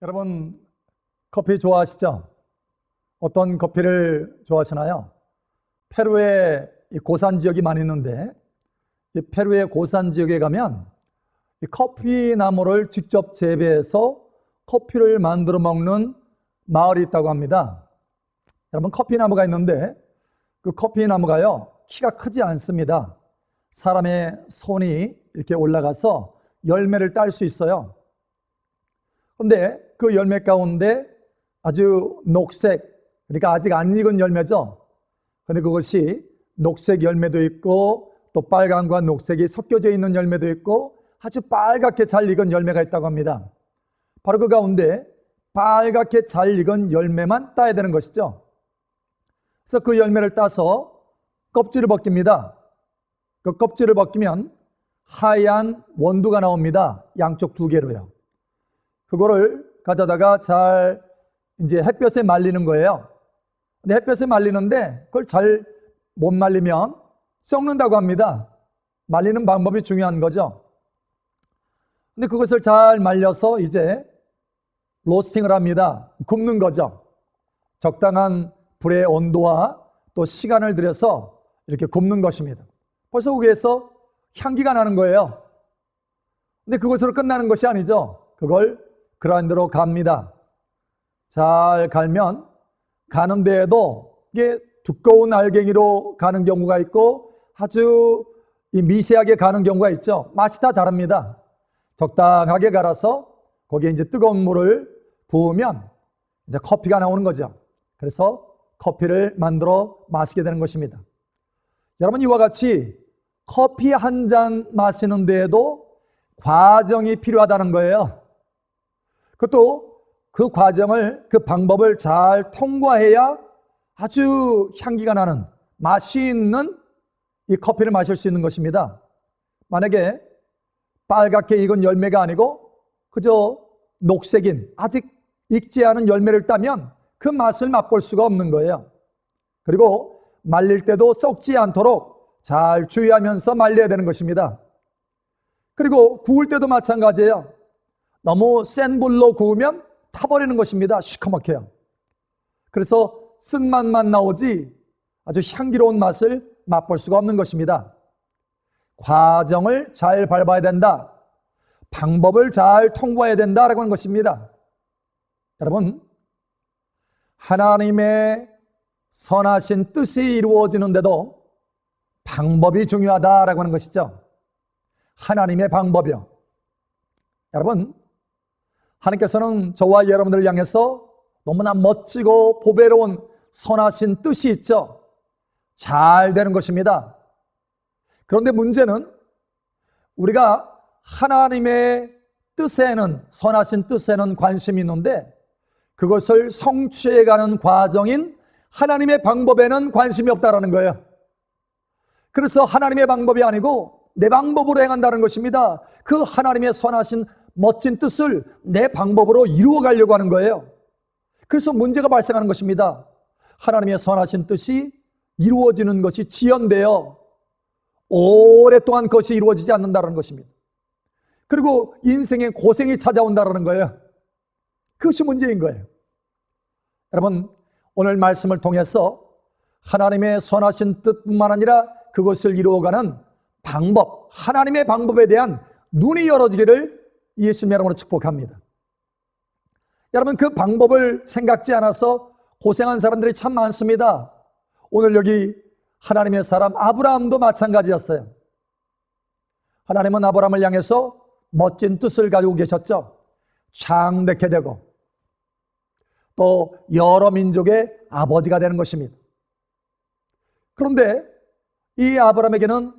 여러분 커피 좋아하시죠? 어떤 커피를 좋아하시나요? 페루에 고산 지역이 많이 있는데 이 페루의 고산 지역에 가면 이 커피 나무를 직접 재배해서 커피를 만들어 먹는 마을이 있다고 합니다. 여러분 커피 나무가 있는데 그 커피 나무가요 키가 크지 않습니다. 사람의 손이 이렇게 올라가서 열매를 딸 수 있어요. 그런데 그 열매 가운데 아주 녹색, 그러니까 아직 안 익은 열매죠. 근데 그것이 녹색 열매도 있고 또 빨간과 녹색이 섞여져 있는 열매도 있고 아주 빨갛게 잘 익은 열매가 있다고 합니다. 바로 그 가운데 빨갛게 잘 익은 열매만 따야 되는 것이죠. 그래서 그 열매를 따서 껍질을 벗깁니다. 그 껍질을 벗기면 하얀 원두가 나옵니다. 양쪽 두 개로요. 그거를 가져다가 잘 이제 햇볕에 말리는 거예요. 근데 햇볕에 말리는데 그걸 잘 못 말리면 썩는다고 합니다. 말리는 방법이 중요한 거죠. 근데 그것을 잘 말려서 이제 로스팅을 합니다. 굽는 거죠. 적당한 불의 온도와 또 시간을 들여서 이렇게 굽는 것입니다. 벌써 거기에서 향기가 나는 거예요. 근데 그것으로 끝나는 것이 아니죠. 그걸 그라인더로 갑니다. 잘 갈면 가는 데에도 이게 두꺼운 알갱이로 가는 경우가 있고 아주 미세하게 가는 경우가 있죠. 맛이 다 다릅니다. 적당하게 갈아서 거기에 이제 뜨거운 물을 부으면 이제 커피가 나오는 거죠. 그래서 커피를 만들어 마시게 되는 것입니다. 여러분 이와 같이 커피 한 잔 마시는 데에도 과정이 필요하다는 거예요. 그것도 그 과정을, 그 방법을 잘 통과해야 아주 향기가 나는 맛이 있는 이 커피를 마실 수 있는 것입니다. 만약에 빨갛게 익은 열매가 아니고 그저 녹색인 아직 익지 않은 열매를 따면 그 맛을 맛볼 수가 없는 거예요. 그리고 말릴 때도 썩지 않도록 잘 주의하면서 말려야 되는 것입니다. 그리고 구울 때도 마찬가지예요. 너무 센 불로 구우면 타버리는 것입니다. 시커멓게요. 그래서 쓴맛만 나오지 아주 향기로운 맛을 맛볼 수가 없는 것입니다. 과정을 잘 밟아야 된다. 방법을 잘 통과해야 된다라고 하는 것입니다. 여러분, 하나님의 선하신 뜻이 이루어지는데도 방법이 중요하다라고 하는 것이죠. 하나님의 방법이요. 여러분, 하나님께서는 저와 여러분들을 향해서 너무나 멋지고 보배로운 선하신 뜻이 있죠. 잘 되는 것입니다. 그런데 문제는 우리가 하나님의 뜻에는, 선하신 뜻에는 관심이 있는데 그것을 성취해가는 과정인 하나님의 방법에는 관심이 없다라는 거예요. 그래서 하나님의 방법이 아니고 내 방법으로 행한다는 것입니다. 그 하나님의 선하신 멋진 뜻을 내 방법으로 이루어가려고 하는 거예요. 그래서 문제가 발생하는 것입니다. 하나님의 선하신 뜻이 이루어지는 것이 지연되어 오랫동안 그것이 이루어지지 않는다는 것입니다. 그리고 인생에 고생이 찾아온다는 거예요. 그것이 문제인 거예요. 여러분, 오늘 말씀을 통해서 하나님의 선하신 뜻뿐만 아니라 그것을 이루어가는 방법, 하나님의 방법에 대한 눈이 열어지기를 예수님의 이름으로 축복합니다. 여러분, 그 방법을 생각지 않아서 고생한 사람들이 참 많습니다. 오늘 여기 하나님의 사람 아브라함도 마찬가지였어요. 하나님은 아브라함을 향해서 멋진 뜻을 가지고 계셨죠. 창대케 되고 또 여러 민족의 아버지가 되는 것입니다. 그런데 이 아브라함에게는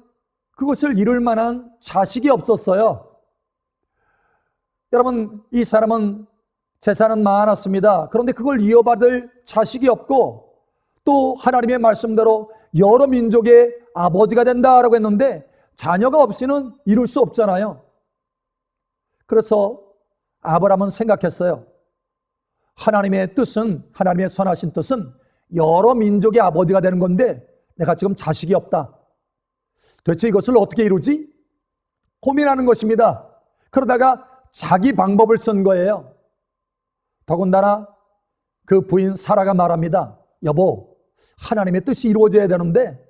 그것을 이룰 만한 자식이 없었어요. 여러분, 이 사람은 재산은 많았습니다. 그런데 그걸 이어받을 자식이 없고 또 하나님의 말씀대로 여러 민족의 아버지가 된다라고 했는데 자녀가 없이는 이룰 수 없잖아요. 그래서 아브라함은 생각했어요. 하나님의 뜻은, 하나님의 선하신 뜻은 여러 민족의 아버지가 되는 건데 내가 지금 자식이 없다. 도대체 이것을 어떻게 이루지? 고민하는 것입니다. 그러다가 자기 방법을 쓴 거예요. 더군다나 그 부인 사라가 말합니다. 여보, 하나님의 뜻이 이루어져야 되는데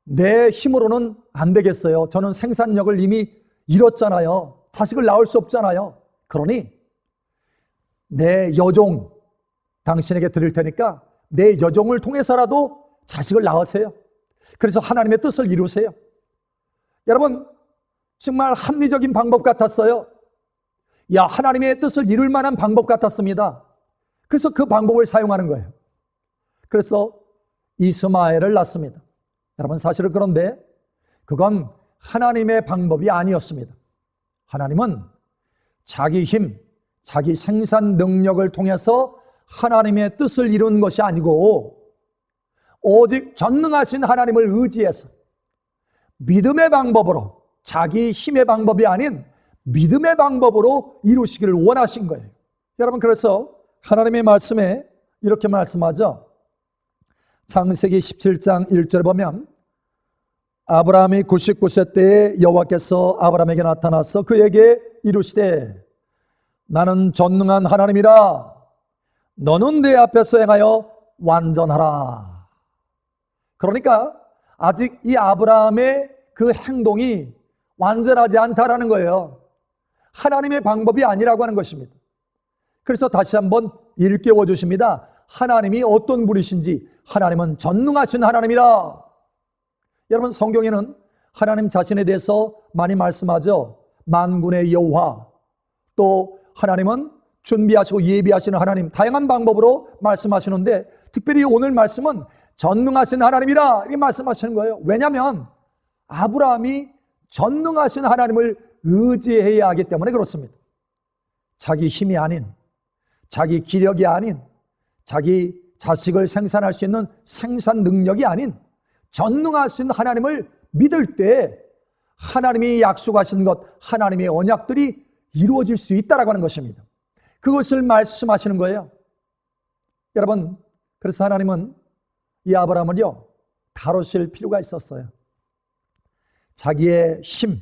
내 힘으로는 안 되겠어요. 저는 생산력을 이미 잃었잖아요. 자식을 낳을 수 없잖아요. 그러니 내 여종 당신에게 드릴 테니까 내 여종을 통해서라도 자식을 낳으세요. 그래서 하나님의 뜻을 이루세요. 여러분, 정말 합리적인 방법 같았어요. 하나님의 뜻을 이룰 만한 방법 같았습니다. 그래서 그 방법을 사용하는 거예요. 그래서 이스마엘을 낳습니다. 여러분, 사실은 그런데 그건 하나님의 방법이 아니었습니다. 하나님은 자기 힘, 자기 생산 능력을 통해서 하나님의 뜻을 이룬 것이 아니고 오직 전능하신 하나님을 의지해서 믿음의 방법으로, 자기 힘의 방법이 아닌 믿음의 방법으로 이루시기를 원하신 거예요. 여러분, 그래서 하나님의 말씀에 이렇게 말씀하죠. 창세기 17장 1절에 보면 아브라함이 99세 때에 여호와께서 아브라함에게 나타나서 그에게 이루시되 나는 전능한 하나님이라 너는 내 앞에서 행하여 완전하라. 그러니까 아직 이 아브라함의 그 행동이 완전하지 않다라는 거예요. 하나님의 방법이 아니라고 하는 것입니다. 그래서 다시 한번 일깨워 주십니다. 하나님이 어떤 분이신지, 하나님은 전능하신 하나님이라. 여러분, 성경에는 하나님 자신에 대해서 많이 말씀하죠. 만군의 여호와, 또 하나님은 준비하시고 예비하시는 하나님, 다양한 방법으로 말씀하시는데 특별히 오늘 말씀은 전능하신 하나님이라 이렇게 말씀하시는 거예요. 왜냐하면 아브라함이 전능하신 하나님을 의지해야 하기 때문에 그렇습니다. 자기 힘이 아닌, 자기 기력이 아닌, 자기 자식을 생산할 수 있는 생산 능력이 아닌 전능하신 하나님을 믿을 때 하나님이 약속하신 것, 하나님의 언약들이 이루어질 수 있다라고 하는 것입니다. 그것을 말씀하시는 거예요. 여러분, 그래서 하나님은 이 아브라함을요 다루실 필요가 있었어요. 자기의 힘,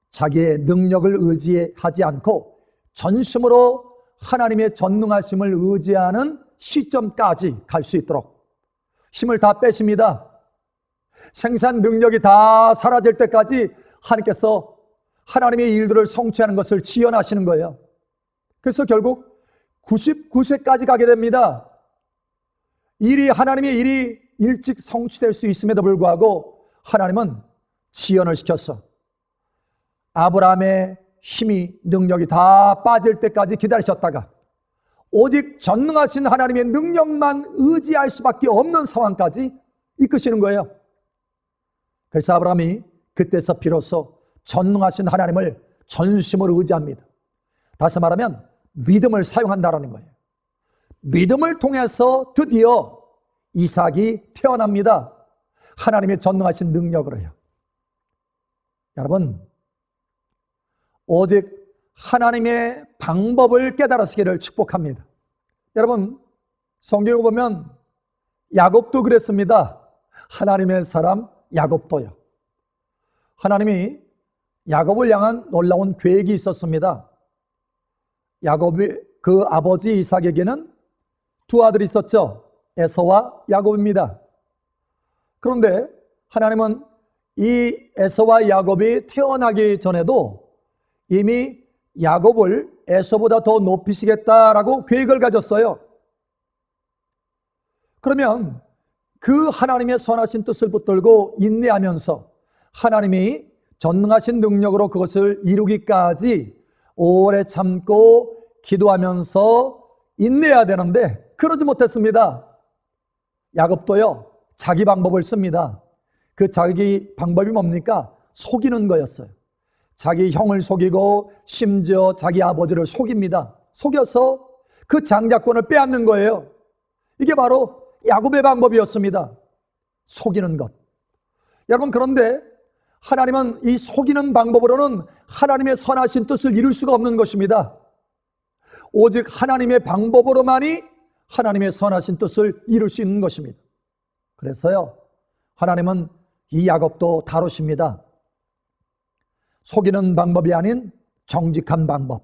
자기의 능력을 의지하지 않고 전심으로 하나님의 전능하심을 의지하는 시점까지 갈 수 있도록 힘을 다 빼십니다. 생산 능력이 다 사라질 때까지 하나님께서 하나님의 일들을 성취하는 것을 지연하시는 거예요. 그래서 결국 99세까지 가게 됩니다. 하나님의 일이 일찍 성취될 수 있음에도 불구하고 하나님은 지연을 시켰어. 아브라함의 힘이, 능력이 다 빠질 때까지 기다리셨다가 오직 전능하신 하나님의 능력만 의지할 수밖에 없는 상황까지 이끄시는 거예요. 그래서 아브라함이 그때서 비로소 전능하신 하나님을 전심으로 의지합니다. 다시 말하면 믿음을 사용한다라는 거예요. 믿음을 통해서 드디어 이삭이 태어납니다. 하나님의 전능하신 능력으로요. 여러분, 오직 하나님의 방법을 깨달으시기를 축복합니다. 여러분, 성경에 보면 야곱도 그랬습니다. 하나님의 사람 야곱도요. 하나님이 야곱을 향한 놀라운 계획이 있었습니다. 야곱이 그 아버지 이삭에게는 두 아들이 있었죠. 에서와 야곱입니다. 그런데 하나님은 이 에서와 야곱이 태어나기 전에도 이미 야곱을 에서보다 더 높이시겠다라고 계획을 가졌어요. 그러면 그 하나님의 선하신 뜻을 붙들고 인내하면서 하나님이 전능하신 능력으로 그것을 이루기까지 오래 참고 기도하면서 인내해야 되는데 그러지 못했습니다. 야곱도요, 자기 방법을 씁니다. 그 자기 방법이 뭡니까? 속이는 거였어요. 자기 형을 속이고 심지어 자기 아버지를 속입니다. 속여서 그 장자권을 빼앗는 거예요. 이게 바로 야곱의 방법이었습니다. 속이는 것. 여러분, 그런데 하나님은 이 속이는 방법으로는 하나님의 선하신 뜻을 이룰 수가 없는 것입니다. 오직 하나님의 방법으로만이 하나님의 선하신 뜻을 이룰 수 있는 것입니다. 그래서요, 하나님은 이 야곱도 다루십니다. 속이는 방법이 아닌 정직한 방법.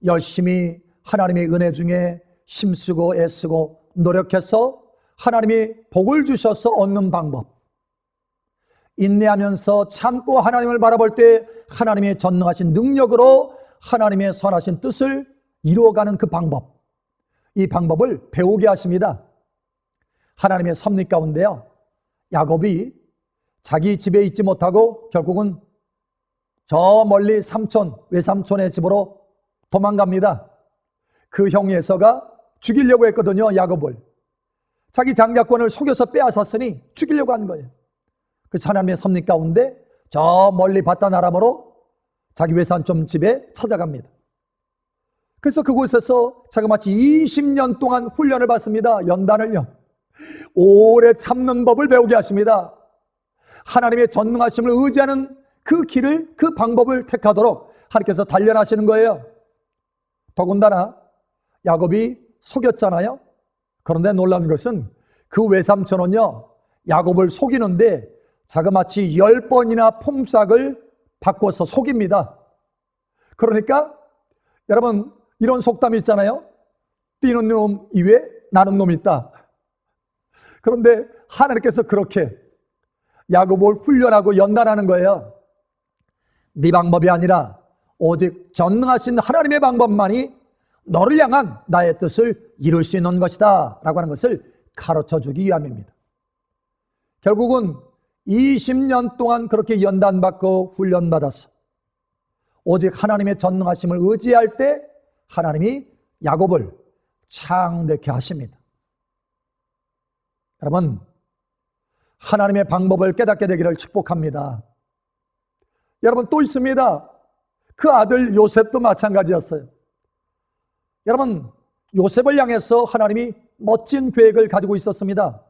열심히 하나님의 은혜 중에 힘쓰고 애쓰고 노력해서 하나님이 복을 주셔서 얻는 방법, 인내하면서 참고 하나님을 바라볼 때 하나님의 전능하신 능력으로 하나님의 선하신 뜻을 이루어가는 그 방법, 이 방법을 배우게 하십니다. 하나님의 섭리 가운데요, 야곱이 자기 집에 있지 못하고 결국은 저 멀리 외삼촌의 집으로 도망갑니다. 그 형 에서가 죽이려고 했거든요, 야곱을. 자기 장자권을 속여서 빼앗았으니 죽이려고 한 거예요. 그 하나님의 섭리 가운데 저 멀리 바다나람으로 자기 외삼촌 집에 찾아갑니다. 그래서 그곳에서 자그마치 20년 동안 훈련을 받습니다. 연단을요. 오래 참는 법을 배우게 하십니다. 하나님의 전능하심을 의지하는 그 길을, 그 방법을 택하도록 하나님께서 단련하시는 거예요. 더군다나 야곱이 속였잖아요. 그런데 놀라운 것은 그 외삼촌은요, 야곱을 속이는데 자그마치 10번이나 품삯을 바꿔서 속입니다. 그러니까 여러분, 이런 속담이 있잖아요. 뛰는 놈 이외에 나는 놈이 있다. 그런데 하나님께서 그렇게 야곱을 훈련하고 연단하는 거예요. 네 방법이 아니라 오직 전능하신 하나님의 방법만이 너를 향한 나의 뜻을 이룰 수 있는 것이다 라고 하는 것을 가르쳐주기 위함입니다. 결국은 20년 동안 그렇게 연단받고 훈련받아서 오직 하나님의 전능하심을 의지할 때 하나님이 야곱을 창대케 하십니다. 여러분, 하나님의 방법을 깨닫게 되기를 축복합니다. 여러분, 또 있습니다. 그 아들 요셉도 마찬가지였어요. 여러분, 요셉을 향해서 하나님이 멋진 계획을 가지고 있었습니다.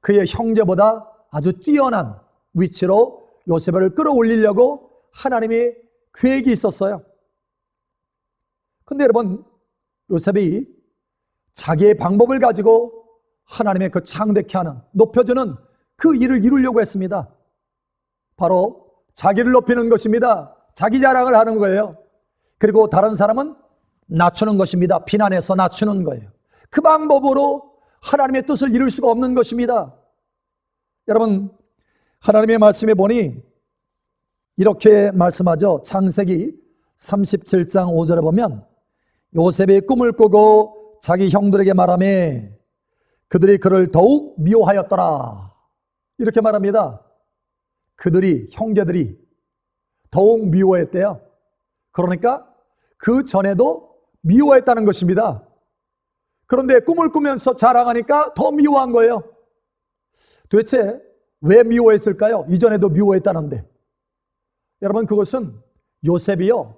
그의 형제보다 아주 뛰어난 위치로 요셉을 끌어올리려고 하나님의 계획이 있었어요. 근데 여러분, 요셉이 자기의 방법을 가지고 하나님의 그 창대케 하는, 높여주는 그 일을 이루려고 했습니다. 바로 자기를 높이는 것입니다. 자기 자랑을 하는 거예요. 그리고 다른 사람은 낮추는 것입니다. 비난해서 낮추는 거예요. 그 방법으로 하나님의 뜻을 이룰 수가 없는 것입니다. 여러분, 하나님의 말씀에 보니 이렇게 말씀하죠. 창세기 37장 5절에 보면 요셉이 꿈을 꾸고 자기 형들에게 말하며 그들이 그를 더욱 미워하였더라. 이렇게 말합니다. 그들이, 형제들이 더욱 미워했대요. 그러니까 그 전에도 미워했다는 것입니다. 그런데 꿈을 꾸면서 자랑하니까 더 미워한 거예요. 도대체 왜 미워했을까요? 이전에도 미워했다는데. 여러분, 그것은 요셉이요,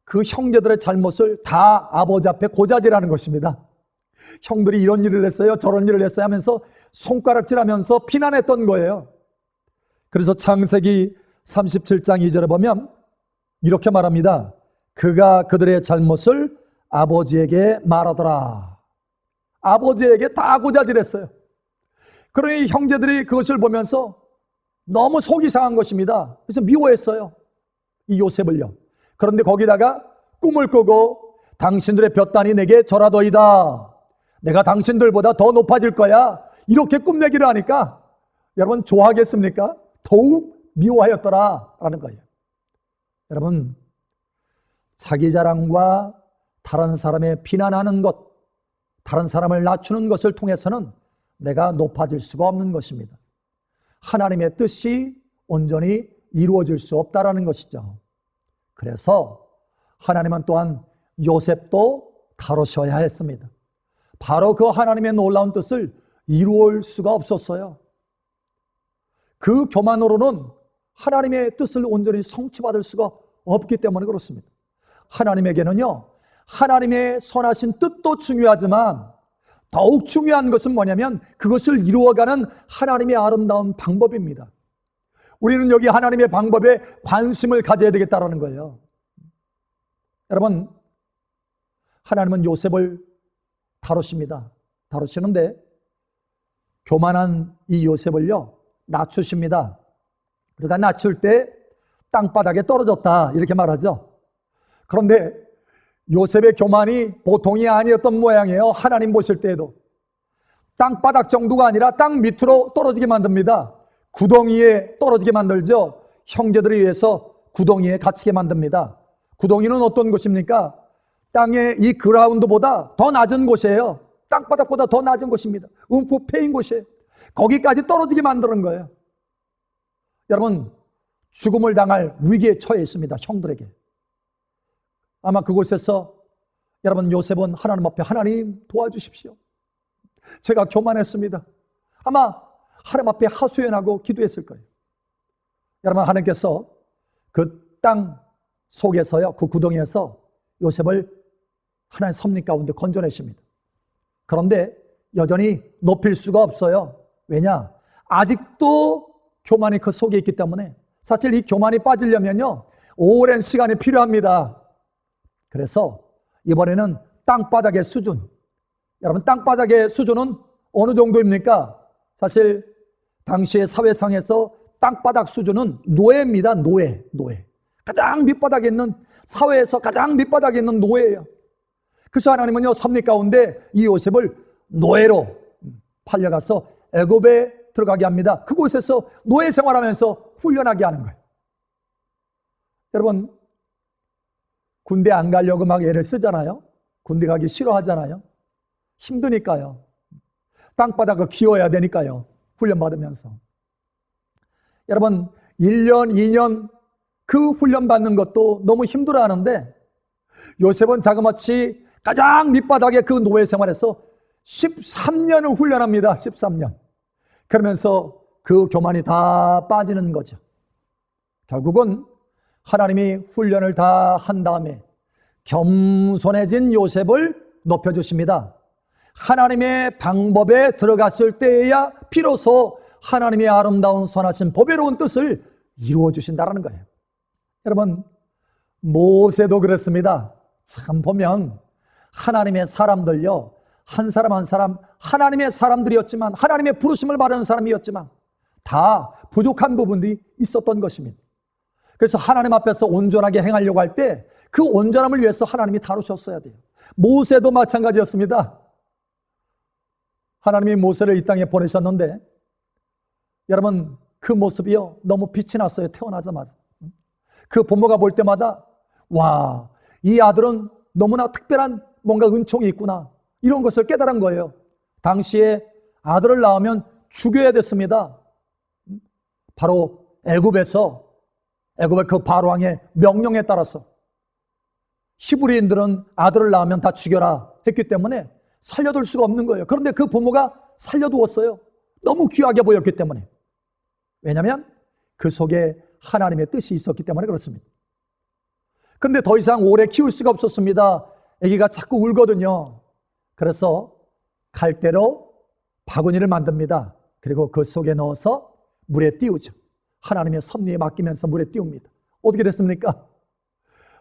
그 형제들의 잘못을 다 아버지 앞에 고자질하는 것입니다. 형들이 이런 일을 했어요, 저런 일을 했어요 하면서 손가락질하면서 비난했던 거예요. 그래서 창세기 37장 2절에 보면 이렇게 말합니다. 그가 그들의 잘못을 아버지에게 말하더라. 아버지에게 다 고자질했어요. 그러니 형제들이 그것을 보면서 너무 속이 상한 것입니다. 그래서 미워했어요, 이 요셉을요. 그런데 거기다가 꿈을 꾸고 당신들의 볕단이 내게 절하더이다. 내가 당신들보다 더 높아질 거야. 이렇게 꿈내기를 하니까 여러분 좋아하겠습니까? 더욱 미워하였더라 라는 거예요. 여러분, 자기 자랑과 다른 사람의 비난하는 것, 다른 사람을 낮추는 것을 통해서는 내가 높아질 수가 없는 것입니다. 하나님의 뜻이 온전히 이루어질 수 없다라는 것이죠. 그래서 하나님은 또한 요셉도 다루셔야 했습니다. 바로 그 하나님의 놀라운 뜻을 이루어올 수가 없었어요. 그 교만으로는 하나님의 뜻을 온전히 성취받을 수가 없기 때문에 그렇습니다. 하나님에게는요, 하나님의 선하신 뜻도 중요하지만 더욱 중요한 것은 뭐냐면 그것을 이루어가는 하나님의 아름다운 방법입니다. 우리는 여기 하나님의 방법에 관심을 가져야 되겠다는 거예요. 여러분, 하나님은 요셉을 다루십니다. 다루시는데 교만한 이 요셉을요, 낮추십니다. 그러니까 낮출 때 땅바닥에 떨어졌다 이렇게 말하죠. 그런데 요셉의 교만이 보통이 아니었던 모양이에요. 하나님 보실 때에도 땅바닥 정도가 아니라 땅 밑으로 떨어지게 만듭니다. 구덩이에 떨어지게 만들죠. 형제들에 의해서 구덩이에 갇히게 만듭니다. 구덩이는 어떤 곳입니까? 땅의 이 그라운드보다 더 낮은 곳이에요. 땅바닥보다 더 낮은 곳입니다. 움푹 패인 곳이에요. 거기까지 떨어지게 만드는 거예요. 여러분, 죽음을 당할 위기에 처해 있습니다. 형들에게. 아마 그곳에서 여러분 요셉은 하나님 앞에 하나님 도와주십시오. 제가 교만했습니다. 아마 하나님 앞에 하소연하고 기도했을 거예요. 여러분, 하나님께서 그 땅 속에서요, 그 구덩이에서 요셉을 하나님 섭리 가운데 건져내십니다. 그런데 여전히 높일 수가 없어요. 왜냐? 아직도 교만이 그 속에 있기 때문에 사실 이 교만이 빠지려면요, 오랜 시간이 필요합니다. 그래서 이번에는 땅바닥의 수준, 여러분 땅바닥의 수준은 어느 정도입니까? 사실 당시의 사회상에서 땅바닥 수준은 노예입니다. 노예. 가장 밑바닥에 있는, 사회에서 가장 밑바닥에 있는 노예예요. 그래서 하나님은요, 섭리 가운데 이 요셉을 노예로 팔려가서 애굽에 들어가게 합니다. 그곳에서 노예 생활하면서 훈련하게 하는 거예요. 여러분, 군대 안 가려고 막 애를 쓰잖아요. 군대 가기 싫어하잖아요. 힘드니까요. 땅바닥을 기어야 되니까요. 훈련받으면서. 여러분, 1년, 2년 그 훈련받는 것도 너무 힘들어하는데 요셉은 자그마치 가장 밑바닥의 그 노예 생활에서 13년을 훈련합니다. 13년. 그러면서 그 교만이 다 빠지는 거죠. 결국은 하나님이 훈련을 다 한 다음에 겸손해진 요셉을 높여주십니다. 하나님의 방법에 들어갔을 때에야 비로소 하나님의 아름다운 선하신 보배로운 뜻을 이루어 주신다는 거예요. 여러분, 모세도 그랬습니다. 참 보면 하나님의 사람들요, 한 사람 한 사람 하나님의 사람들이었지만, 하나님의 부르심을 받은 사람이었지만 다 부족한 부분들이 있었던 것입니다. 그래서 하나님 앞에서 온전하게 행하려고 할 때 그 온전함을 위해서 하나님이 다루셨어야 돼요. 모세도 마찬가지였습니다. 하나님이 모세를 이 땅에 보내셨는데 여러분, 그 모습이요, 너무 빛이 났어요. 태어나자마자. 그 부모가 볼 때마다 와, 이 아들은 너무나 특별한 뭔가 은총이 있구나, 이런 것을 깨달은 거예요. 당시에 아들을 낳으면 죽여야 됐습니다. 바로 애굽의 그 바로왕의 명령에 따라서 히브리인들은 아들을 낳으면 다 죽여라 했기 때문에 살려둘 수가 없는 거예요. 그런데 그 부모가 살려두었어요. 너무 귀하게 보였기 때문에. 왜냐하면 그 속에 하나님의 뜻이 있었기 때문에 그렇습니다. 그런데 더 이상 오래 키울 수가 없었습니다. 아기가 자꾸 울거든요. 그래서 갈대로 바구니를 만듭니다. 그리고 그 속에 넣어서 물에 띄우죠. 하나님의 섭리에 맡기면서 물에 띄웁니다. 어떻게 됐습니까?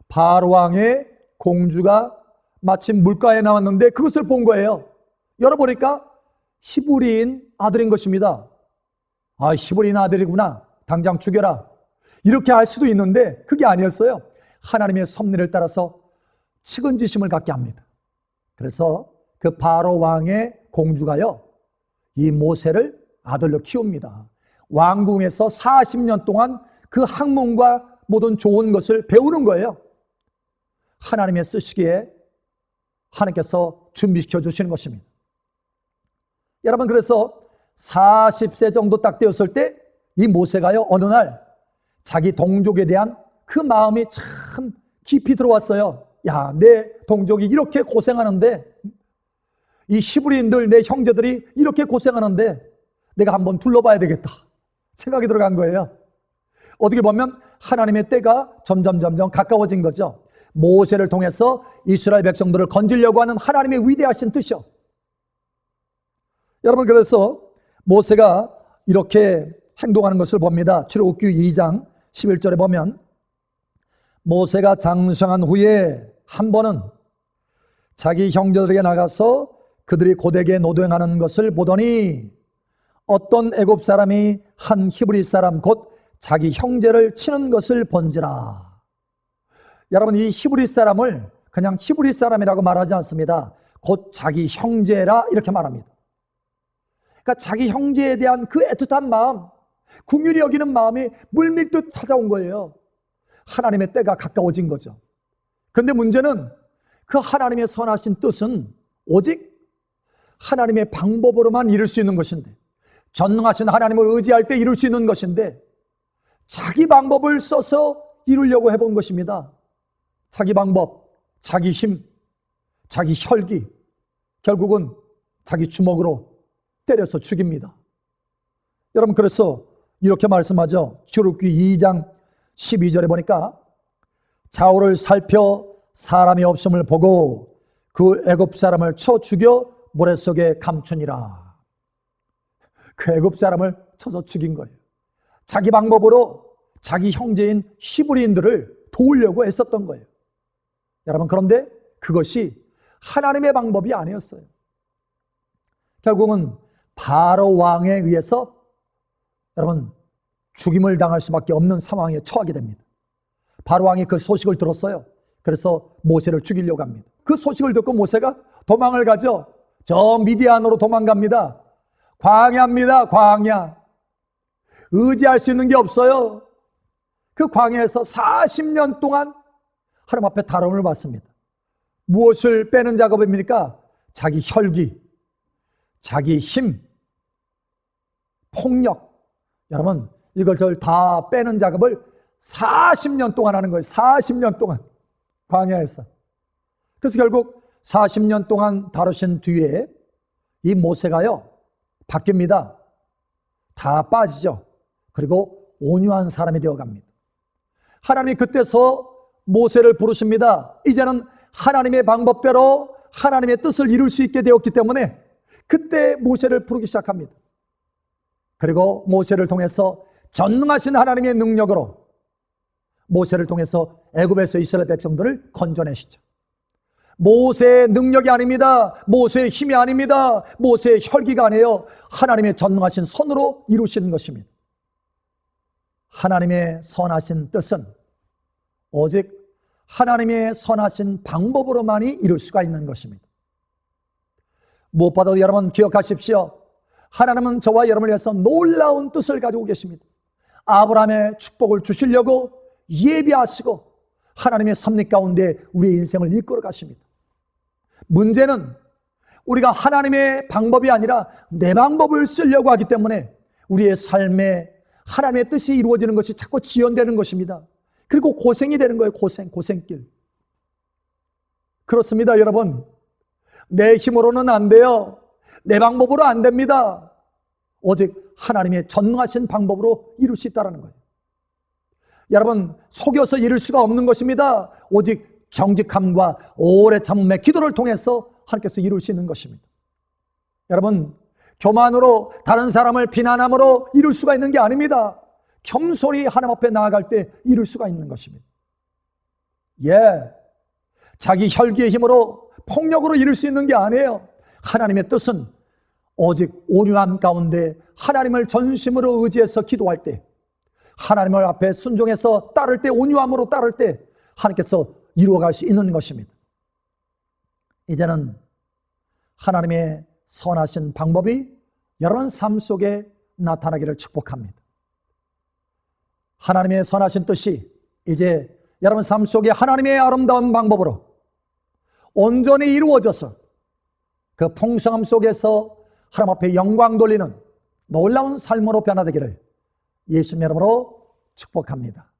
바로왕의 공주가 마침 물가에 나왔는데 그것을 본 거예요. 열어보니까 히브리인 아들인 것입니다. 아, 히브리인 아들이구나, 당장 죽여라, 이렇게 할 수도 있는데 그게 아니었어요. 하나님의 섭리를 따라서 측은지심을 갖게 합니다. 그래서 그 바로왕의 공주가요, 이 모세를 아들로 키웁니다. 왕궁에서 40년 동안 그 학문과 모든 좋은 것을 배우는 거예요. 하나님의 쓰시기에 하나님께서 준비시켜 주시는 것입니다. 여러분, 그래서 40세 정도 딱 되었을 때 이 모세가요, 어느 날 자기 동족에 대한 그 마음이 참 깊이 들어왔어요. 야, 내 동족이 이렇게 고생하는데, 이 히브리인들, 내 형제들이 이렇게 고생하는데 내가 한번 둘러봐야 되겠다 생각이 들어간 거예요. 어떻게 보면 하나님의 때가 점점 가까워진 거죠. 모세를 통해서 이스라엘 백성들을 건지려고 하는 하나님의 위대하신 뜻이요. 여러분, 그래서 모세가 이렇게 행동하는 것을 봅니다. 출애굽기 2장 11절에 보면 모세가 장성한 후에 한 번은 자기 형제들에게 나가서 그들이 고되게 노동하는 것을 보더니 어떤 애굽 사람이 한 히브리 사람 곧 자기 형제를 치는 것을 본지라. 여러분, 이 히브리 사람을 그냥 히브리 사람이라고 말하지 않습니다. 곧 자기 형제라 이렇게 말합니다. 그러니까 자기 형제에 대한 그 애틋한 마음, 긍휼히 여기는 마음이 물밀듯 찾아온 거예요. 하나님의 때가 가까워진 거죠. 그런데 문제는 그 하나님의 선하신 뜻은 오직 하나님의 방법으로만 이룰 수 있는 것인데, 전능하신 하나님을 의지할 때 이룰 수 있는 것인데, 자기 방법을 써서 이루려고 해본 것입니다. 자기 방법, 자기 힘, 자기 혈기, 결국은 자기 주먹으로 때려서 죽입니다. 여러분, 그래서 이렇게 말씀하죠. 출애굽기 2장 12절에 보니까 좌우를 살펴 사람이 없음을 보고 그 애굽 사람을 쳐 죽여 모래 속에 감추니라. 그 애굽 사람을 쳐서 죽인 거예요. 자기 방법으로 자기 형제인 히브리인들을 도우려고 애썼던 거예요. 여러분, 그런데 그것이 하나님의 방법이 아니었어요. 결국은 바로 왕에 의해서 여러분 죽임을 당할 수밖에 없는 상황에 처하게 됩니다. 바로 왕이 그 소식을 들었어요. 그래서 모세를 죽이려고 합니다. 그 소식을 듣고 모세가 도망을 가죠. 저 미디안으로 도망갑니다. 광야입니다. 광야. 의지할 수 있는 게 없어요. 그 광야에서 40년 동안 하나님 앞에 다름을 받습니다. 무엇을 빼는 작업입니까? 자기 혈기, 자기 힘, 폭력. 여러분, 이걸 다 빼는 작업을 40년 동안 하는 거예요. 40년 동안 광야에서. 그래서 결국 40년 동안 다루신 뒤에 이 모세가요 바뀝니다. 다 빠지죠. 그리고 온유한 사람이 되어갑니다. 하나님이 그때서 모세를 부르십니다. 이제는 하나님의 방법대로 하나님의 뜻을 이룰 수 있게 되었기 때문에 그때 모세를 부르기 시작합니다. 그리고 모세를 통해서 전능하신 하나님의 능력으로 모세를 통해서 애굽에서 이스라엘 백성들을 건져내시죠. 모세의 능력이 아닙니다. 모세의 힘이 아닙니다. 모세의 혈기가 아니에요. 하나님의 전능하신 손으로 이루시는 것입니다. 하나님의 선하신 뜻은 오직 하나님의 선하신 방법으로만이 이룰 수가 있는 것입니다. 무엇보다도 여러분 기억하십시오. 하나님은 저와 여러분을 위해서 놀라운 뜻을 가지고 계십니다. 아브라함의 축복을 주시려고 예비하시고 하나님의 섭리 가운데 우리의 인생을 이끌어 가십니다. 문제는 우리가 하나님의 방법이 아니라 내 방법을 쓰려고 하기 때문에 우리의 삶에 하나님의 뜻이 이루어지는 것이 자꾸 지연되는 것입니다. 그리고 고생이 되는 거예요. 고생길. 그렇습니다, 여러분. 내 힘으로는 안 돼요. 내 방법으로 안 됩니다. 오직 하나님의 전능하신 방법으로 이룰 수 있다는 거예요. 여러분, 속여서 이룰 수가 없는 것입니다. 오직 정직함과 오래 참음의 기도를 통해서 하나님께서 이룰 수 있는 것입니다. 여러분, 교만으로 다른 사람을 비난함으로 이룰 수가 있는 게 아닙니다. 겸손히 하나님 앞에 나아갈 때 이룰 수가 있는 것입니다. 자기 혈기의 힘으로 폭력으로 이룰 수 있는 게 아니에요. 하나님의 뜻은 오직 온유함 가운데 하나님을 전심으로 의지해서 기도할 때, 하나님을 앞에 순종해서 따를 때, 온유함으로 따를 때 하나님께서 이루어갈 수 있는 것입니다. 이제는 하나님의 선하신 방법이 여러분 삶 속에 나타나기를 축복합니다. 하나님의 선하신 뜻이 이제 여러분 삶 속에 하나님의 아름다운 방법으로 온전히 이루어져서 그 풍성함 속에서 하나님 앞에 영광 돌리는 놀라운 삶으로 변화되기를 예수님 이름으로 축복합니다.